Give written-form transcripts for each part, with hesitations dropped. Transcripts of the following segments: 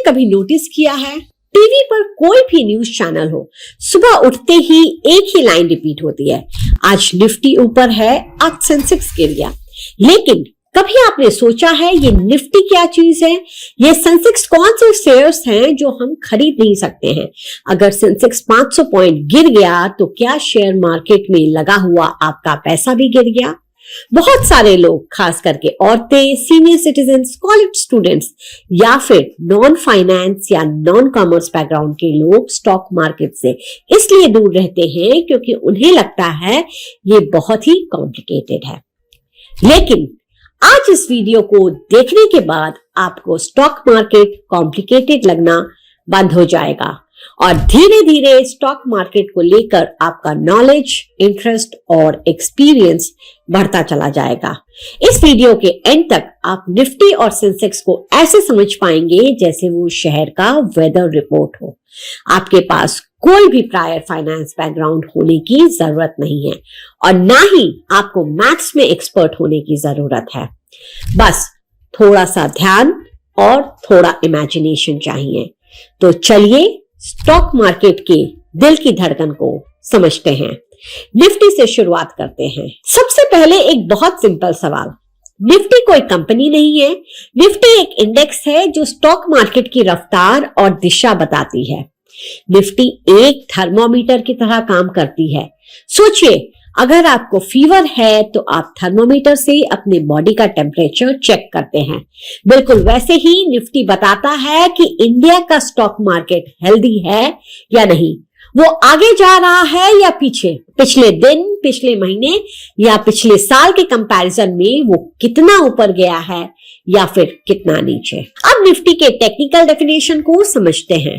कभी नोटिस किया है, टीवी पर कोई भी न्यूज चैनल हो, सुबह उठते ही एक ही लाइन रिपीट होती है, आज निफ्टी ऊपर है, आज सेंसेक्स गिर गया। लेकिन कभी आपने सोचा है ये निफ्टी क्या चीज है? ये सेंसेक्स कौन से शेयर्स हैं जो हम खरीद नहीं सकते हैं? अगर सेंसेक्स 500 पॉइंट गिर गया तो क्या शेयर मार्केट में लगा हुआ आपका पैसा भी गिर गया? बहुत सारे लोग, खास करके औरतें, सीनियर सिटीजन्स, कॉलेज स्टूडेंट्स या फिर नॉन फाइनेंस या नॉन कॉमर्स बैकग्राउंड के लोग स्टॉक मार्केट से इसलिए दूर रहते हैं क्योंकि उन्हें लगता है ये बहुत ही कॉम्प्लिकेटेड है। लेकिन आज इस वीडियो को देखने के बाद आपको स्टॉक मार्केट कॉम्प्लिकेटेड लगना बंद हो जाएगा और धीरे धीरे स्टॉक मार्केट को लेकर आपका नॉलेज, इंटरेस्ट और एक्सपीरियंस बढ़ता चला जाएगा। इस वीडियो के एंड तक आप निफ्टी और सेंसेक्स को ऐसे समझ पाएंगे जैसे वो शहर का वेदर रिपोर्ट हो। आपके पास कोई भी प्रायर फाइनेंस बैकग्राउंड होने की जरूरत नहीं है और ना ही आपको मैथ्स में एक्सपर्ट होने की जरूरत है। बस थोड़ा सा ध्यान और थोड़ा इमेजिनेशन चाहिए। तो चलिए स्टॉक मार्केट के दिल की धड़कन को समझते हैं। निफ्टी से शुरुआत करते हैं। सबसे पहले एक बहुत सिंपल सवाल, निफ्टी कोई कंपनी नहीं है। निफ्टी एक इंडेक्स है जो स्टॉक मार्केट की रफ्तार और दिशा बताती है। निफ्टी एक थर्मोमीटर की तरह काम करती है। सोचिए, अगर आपको फीवर है तो आप थर्मोमीटर से अपने बॉडी का टेम्परेचर चेक करते हैं। बिल्कुल वैसे ही निफ्टी बताता है कि इंडिया का स्टॉक मार्केट हेल्दी है या नहीं, वो आगे जा रहा है या पीछे, पिछले दिन, पिछले महीने या पिछले साल के कंपैरिजन में वो कितना ऊपर गया है या फिर कितना नीचे। अब निफ्टी के टेक्निकल डेफिनेशन को समझते हैं।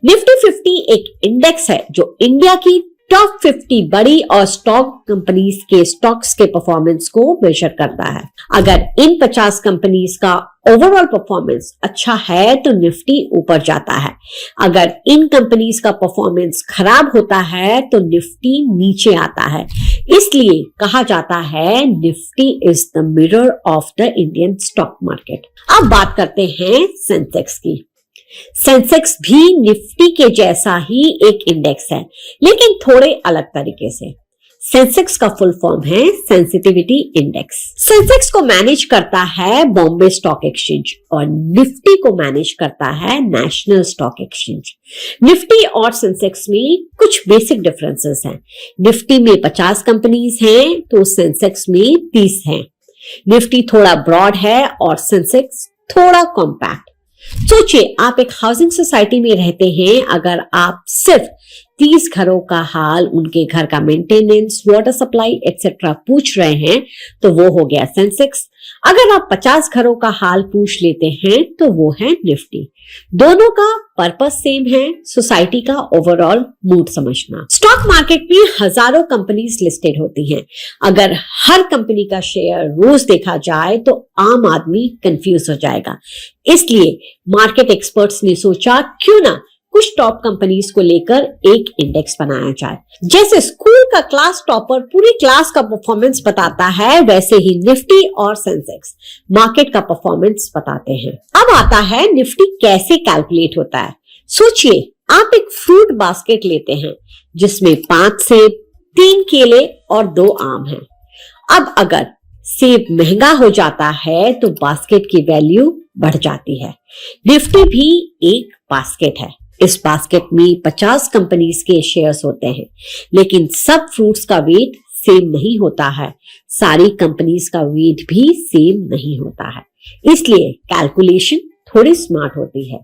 निफ्टी 50 एक इंडेक्स है जो इंडिया की टॉप 50 बड़ी और स्टॉक कंपनीज के स्टॉक्स के परफॉर्मेंस को मेजर करता है। अगर इन 50 कंपनीज का ओवरऑल परफॉर्मेंस अच्छा है तो निफ्टी ऊपर जाता है। अगर इन कंपनीज का परफॉर्मेंस खराब होता है तो निफ्टी नीचे आता है। इसलिए कहा जाता है Nifty is the mirror of the Indian stock market. अब बात करते हैं सेंसेक्स की। सेंसेक्स भी निफ्टी के जैसा ही एक इंडेक्स है, लेकिन थोड़े अलग तरीके से। सेंसेक्स का फुल फॉर्म है सेंसिटिविटी इंडेक्स। सेंसेक्स को मैनेज करता है बॉम्बे स्टॉक एक्सचेंज और निफ्टी को मैनेज करता है नेशनल स्टॉक एक्सचेंज। निफ्टी और सेंसेक्स में कुछ बेसिक डिफरेंसेस हैं। निफ्टी में 50 कंपनीज हैं तो सेंसेक्स में 30 हैं। निफ्टी थोड़ा ब्रॉड है और सेंसेक्स थोड़ा कॉम्पैक्ट। सोचिए, आप एक हाउसिंग सोसाइटी में रहते हैं। अगर आप सिर्फ 30 घरों का हाल, उनके घर का मेंटेनेंस, वाटर सप्लाई एक्सेट्रा पूछ रहे हैं तो वो हो गया सेंसेक्स। अगर आप 50 घरों का हाल पूछ लेते हैं तो वो है निफ्टी। दोनों का पर्पस सेम है, सोसाइटी का ओवरऑल मूड समझना। स्टॉक मार्केट में हजारों कंपनीज लिस्टेड होती हैं। अगर हर कंपनी का शेयर रोज देखा जाए तो आम आदमी कंफ्यूज हो जाएगा। इसलिए मार्केट एक्सपर्ट्स ने सोचा क्यों ना कुछ टॉप कंपनीज को लेकर एक इंडेक्स बनाया जाए। जैसे स्कूल का क्लास टॉपर पूरी क्लास का परफॉर्मेंस बताता है, वैसे ही निफ्टी और सेंसेक्स मार्केट का परफॉर्मेंस बताते हैं। अब आता है निफ्टी कैसे कैलकुलेट होता है। सोचिए, आप एक फ्रूट बास्केट लेते हैं जिसमें 5 सेब, 3 केले और 2 आम हैं। अब अगर सेब महंगा हो जाता है तो बास्केट की वैल्यू बढ़ जाती है। निफ्टी भी एक बास्केट है। इस बास्केट में 50 कंपनीज के शेयर्स होते हैं, लेकिन सब फ्रूट्स का वेट सेम नहीं होता है। सारी कंपनीज का वेट भी सेम नहीं होता है। इसलिए कैलकुलेशन थोड़ी स्मार्ट होती है।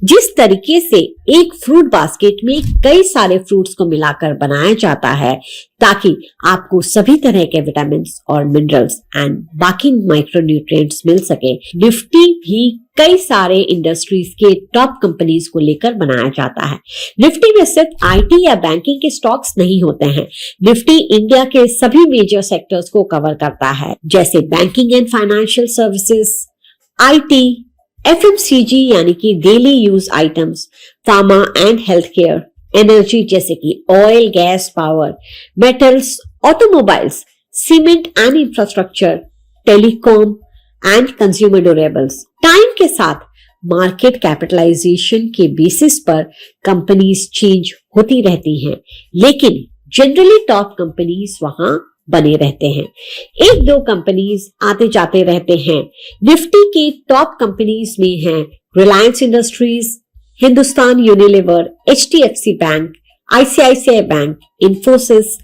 जिस तरीके से एक फ्रूट बास्केट में कई सारे फ्रूट्स को मिलाकर बनाया जाता है ताकि आपको सभी तरह के विटामिन और मिनरल्स एंड बाकी माइक्रोन्यूट्रिएंट्स मिल सके, निफ्टी भी कई सारे इंडस्ट्रीज के टॉप कंपनीज को लेकर बनाया जाता है। निफ्टी में सिर्फ आईटी या बैंकिंग के स्टॉक्स नहीं होते हैं। निफ्टी इंडिया के सभी मेजर सेक्टर्स को कवर करता है, जैसे banking and financial services, IT, FMCG यानी कि daily use items, pharma and health care, energy जैसे कि oil, gas, power, metals, automobiles, cement and infrastructure, telecom and consumer durables. Time के साथ मार्केट कैपिटलाइजेशन के बेसिस पर कंपनीज चेंज होती रहती हैं, लेकिन जनरली टॉप कंपनीज वहां बने रहते हैं। एक दो कंपनीज आते जाते रहते हैं। निफ्टी के टॉप कंपनीज में हैं Reliance industries, Hindustan Unilever, HDFC bank, ICICI bank, Infosys,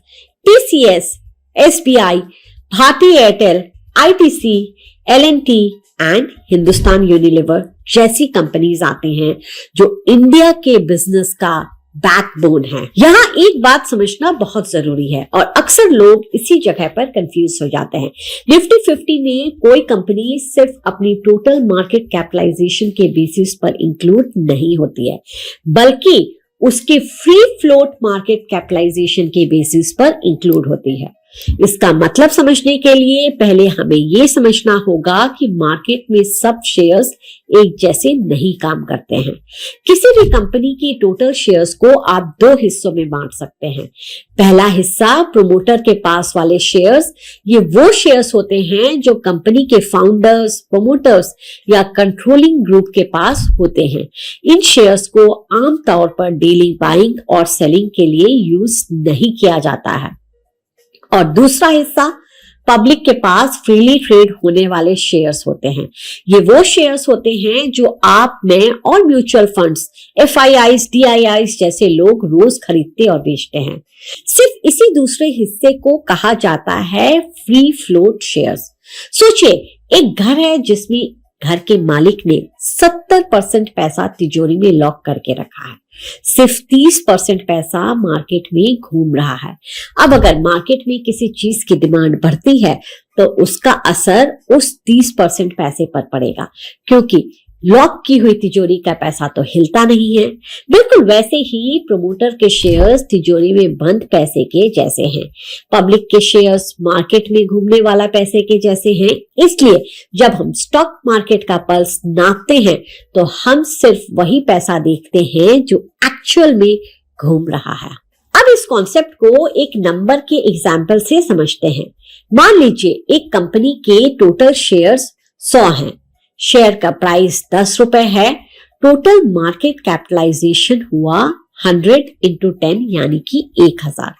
TCS, SBI, Bharti Airtel, ITC, L&T and Hindustan Unilever जैसी कंपनीज आते हैं जो इंडिया के बिजनेस का बैकबोन है। यहाँ एक बात समझना बहुत जरूरी है और अक्सर लोग इसी जगह पर कंफ्यूज हो जाते हैं। निफ्टी 50 में कोई कंपनी सिर्फ अपनी टोटल मार्केट कैपिटलाइजेशन के बेसिस पर इंक्लूड नहीं होती है, बल्कि उसके फ्री फ्लोट मार्केट कैपिटलाइजेशन के बेसिस पर इंक्लूड होती है। इसका मतलब समझने के लिए पहले हमें यह समझना होगा कि मार्केट में सब शेयर्स एक जैसे नहीं काम करते हैं। किसी भी कंपनी की टोटल शेयर्स को आप दो हिस्सों में बांट सकते हैं। पहला हिस्सा प्रोमोटर के पास वाले शेयर्स, ये वो शेयर्स होते हैं जो कंपनी के फाउंडर्स, प्रोमोटर्स या कंट्रोलिंग ग्रुप के पास होते हैं। इन शेयर्स को आमतौर पर डेली बाइंग और सेलिंग के लिए यूज नहीं किया जाता है। और दूसरा हिस्सा पब्लिक के पास फ्रीली ट्रेड होने वाले शेयर्स होते हैं। ये वो शेयर्स होते हैं जो आप, मैं और म्यूचुअल फंड्स, FIIs, DIIs जैसे लोग रोज खरीदते और बेचते हैं। सिर्फ इसी दूसरे हिस्से को कहा जाता है फ्री फ्लोट शेयर्स। सोचिए, एक घर है जिसमें घर के मालिक ने 70% पैसा तिजोरी में लॉक करके रखा है, सिर्फ 30% पैसा मार्केट में घूम रहा है। अब अगर मार्केट में किसी चीज की डिमांड बढ़ती है तो उसका असर उस 30% पैसे पर पड़ेगा, क्योंकि लॉक की हुई तिजोरी का पैसा तो हिलता नहीं है। बिल्कुल वैसे ही प्रमोटर के शेयर्स तिजोरी में बंद पैसे के जैसे हैं। पब्लिक के शेयर्स मार्केट में घूमने वाला पैसे के जैसे हैं। इसलिए जब हम स्टॉक मार्केट का पल्स नापते हैं तो हम सिर्फ वही पैसा देखते हैं जो एक्चुअल में घूम रहा है। अब इस कॉन्सेप्ट को एक नंबर के एग्जाम्पल से समझते हैं। मान लीजिए एक कंपनी के टोटल शेयर्स 100 हैं। शेयर का प्राइस 10 रुपए है। टोटल मार्केट कैपिटलाइजेशन हुआ 100 into 10 यानी कि 1000।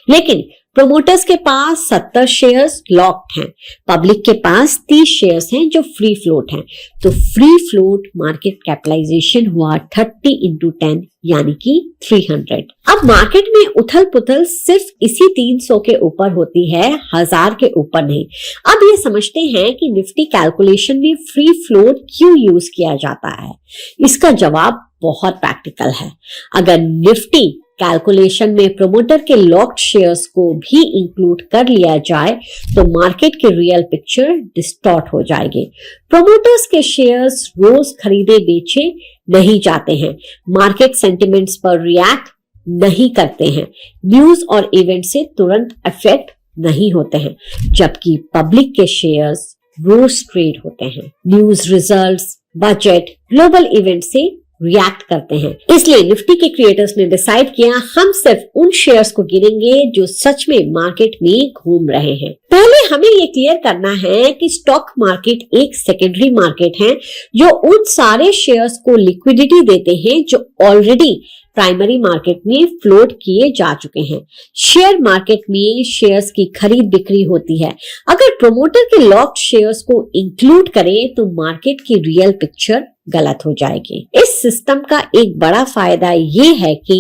लेकिन प्रोमोटर्स के पास 70 शेयर्स लॉक्ड हैं, पब्लिक के पास 30 शेयर्स हैं जो फ्री फ्लोट हैं। तो फ्री फ्लोट मार्केट कैपिटलाइजेशन हुआ 30 into 10 यानी कि 300। अब मार्केट में उथल पुथल सिर्फ इसी 300 के ऊपर होती है, 1000 के ऊपर नहीं। अब ये समझते हैं कि निफ्टी कैलकुलेशन में फ्री फ्लोट क्यों यूज किया जाता है। इसका जवाब बहुत प्रैक्टिकल है। अगर निफ्टी कैलकुलेशन में प्रोमोटर के लॉक्ड शेयर्स को भी इंक्लूड कर लिया जाए तो मार्केट की रियल पिक्चर डिस्टॉर्ट हो जाएगी। प्रोमोटर्स के शेयर्स रोज खरीदे बेचे नहीं जाते हैं, मार्केट सेंटिमेंट्स पर रिएक्ट नहीं करते हैं, न्यूज और इवेंट से तुरंत इफेक्ट नहीं होते हैं, जबकि पब्लिक के शेयर्स रोज ट्रेड होते हैं, news, results, budget, global event से रिएक्ट करते हैं। इसलिए निफ्टी के क्रिएटर्स ने डिसाइड किया हम सिर्फ उन शेयर्स को गिनेंगे जो सच में मार्केट में घूम रहे हैं। पहले हमें ये क्लियर करना है कि स्टॉक मार्केट एक सेकेंडरी मार्केट है जो उन सारे शेयर्स को लिक्विडिटी देते हैं जो ऑलरेडी प्राइमरी मार्केट में फ्लोट किए जा चुके हैं। शेयर मार्केट में शेयर्स की खरीद बिक्री होती है। अगर प्रोमोटर के लॉक्ड शेयर्स को इंक्लूड करें तो मार्केट की रियल पिक्चर गलत हो जाएगी। इस सिस्टम का एक बड़ा फायदा ये है कि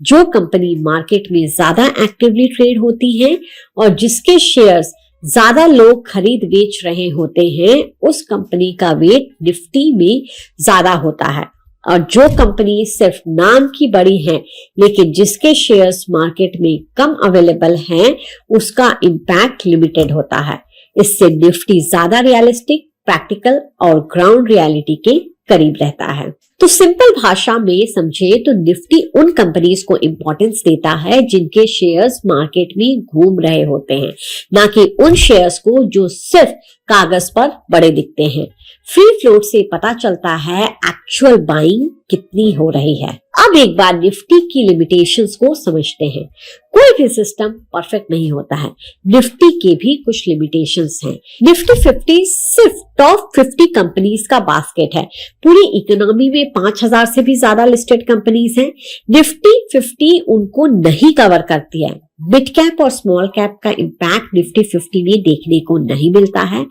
जो कंपनी मार्केट में ज्यादा एक्टिवली ट्रेड होती है और जिसके शेयर्स ज्यादा लोग खरीद बेच रहे होते हैं, उस कंपनी का वेट निफ्टी में ज्यादा होता है। और जो कंपनी सिर्फ नाम की बड़ी है लेकिन जिसके शेयर्स मार्केट में कम अवेलेबल हैं, उसका इम्पैक्ट लिमिटेड होता है। इससे निफ्टी ज्यादा रियलिस्टिक, प्रैक्टिकल और ग्राउंड रियलिटी के करीब रहता है। तो सिंपल भाषा में समझे तो निफ्टी उन कंपनीज को इंपॉर्टेंस देता है जिनके शेयर्स मार्केट में घूम रहे होते हैं, ना कि उन शेयर्स को जो सिर्फ कागज पर बड़े दिखते हैं। फ्री फ्लोट से पता चलता है एक्चुअल बाइंग कितनी हो रही है। अब एक बार निफ्टी की लिमिटेशंस को समझते हैं। कोई भी सिस्टम परफेक्ट नहीं होता है, निफ्टी के भी कुछ लिमिटेशंस हैं। निफ्टी 50 सिर्फ टॉप 50 कंपनीज का बास्केट है। पूरी इकोनॉमी में 5000 से भी ज्यादा लिस्टेड कंपनीज हैं। निफ्टी 50 उनको नहीं कवर करती है। मिड कैप और स्मॉल कैप का इंपैक्ट निफ्टी 50 में देखने को नहीं मिलता है,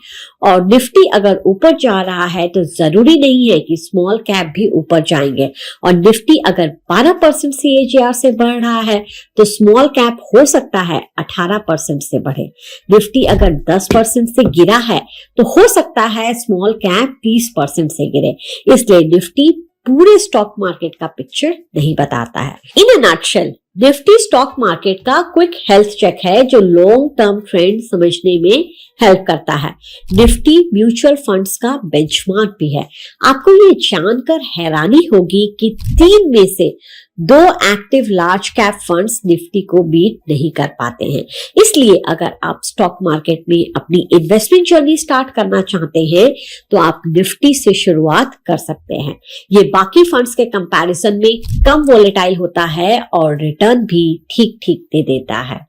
और निफ्टी अगर ऊपर जा रहा है तो जरूरी नहीं है कि स्मॉल कैप भी ऊपर जाएंगे। और निफ्टी अगर 12% CAGR से बढ़ रहा है तो स्मॉल कैप हो सकता है 18% से बढ़े। निफ्टी अगर 10% से गिरा है तो हो सकता है स्मॉल कैप 30% से गिरे। इसलिए निफ्टी पूरे स्टॉक मार्केट का पिक्चर नहीं बताता है। In a nutshell, Nifty stock market का क्विक हेल्थ चेक है जो लॉन्ग टर्म ट्रेंड समझने में हेल्प करता है। निफ्टी म्यूचुअल फंड्स का बेंचमार्क भी है। आपको ये जानकर हैरानी होगी कि 3 में से 2 active large cap funds Nifty को बीट नहीं कर पाते हैं। इसलिए अगर आप स्टॉक मार्केट में अपनी इन्वेस्टमेंट जर्नी स्टार्ट करना चाहते हैं तो आप निफ्टी से शुरुआत कर सकते हैं। ये बाकी फंड्स के कंपैरिजन में कम वोलेटाइल होता है और रिटर्न भी ठीक ठीक दे देता है।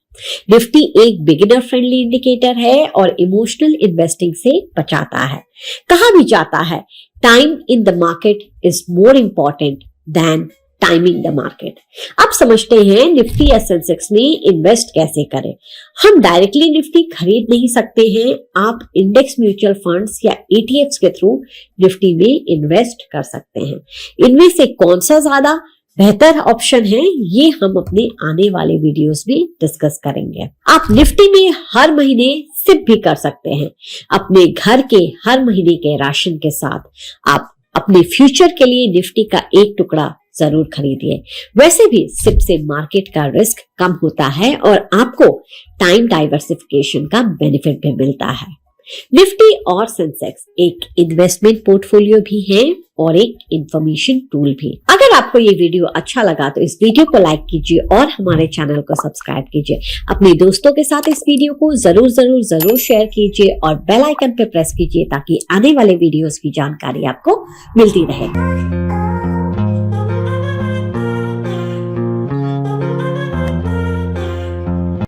निफ्टी एक बिगिनर फ्रेंडली इंडिकेटर है और इमोशनल इन्वेस्टिंग से बचाता है। कहा भी जाता है, time in the market is more important than timing the market. अब समझते हैं निफ्टी या सेंसेक्स में इन्वेस्ट कैसे करें। हम डायरेक्टली निफ्टी खरीद नहीं सकते हैं। आप इंडेक्स म्यूचुअल फंड्स या ETFs के थ्रू निफ्टी में इन्वेस्ट कर सकते हैं। इनमें से कौन सा ज्यादा बेहतर ऑप्शन है ये हम अपने आने वाले वीडियोस में डिस्कस करेंगे। आप निफ्टी में हर महीने सिप भी कर सकते हैं। अपने घर के हर महीने के राशन के साथ आप अपने फ्यूचर के लिए निफ्टी का एक टुकड़ा जरूर खरीदिए। वैसे भी सिप से मार्केट का रिस्क कम होता है और आपको टाइम डाइवर्सिफिकेशन का बेनिफिट भी मिलता है। निफ्टी और सेंसेक्स एक इन्वेस्टमेंट पोर्टफोलियो भी है और एक इंफॉर्मेशन टूल भी। अगर आपको ये वीडियो अच्छा लगा तो इस वीडियो को लाइक कीजिए और हमारे चैनल को सब्सक्राइब कीजिए। अपने दोस्तों के साथ इस वीडियो को जरूर शेयर कीजिए और बेल आइकन पे प्रेस कीजिए ताकि आने वाले वीडियोस की जानकारी आपको मिलती रहे।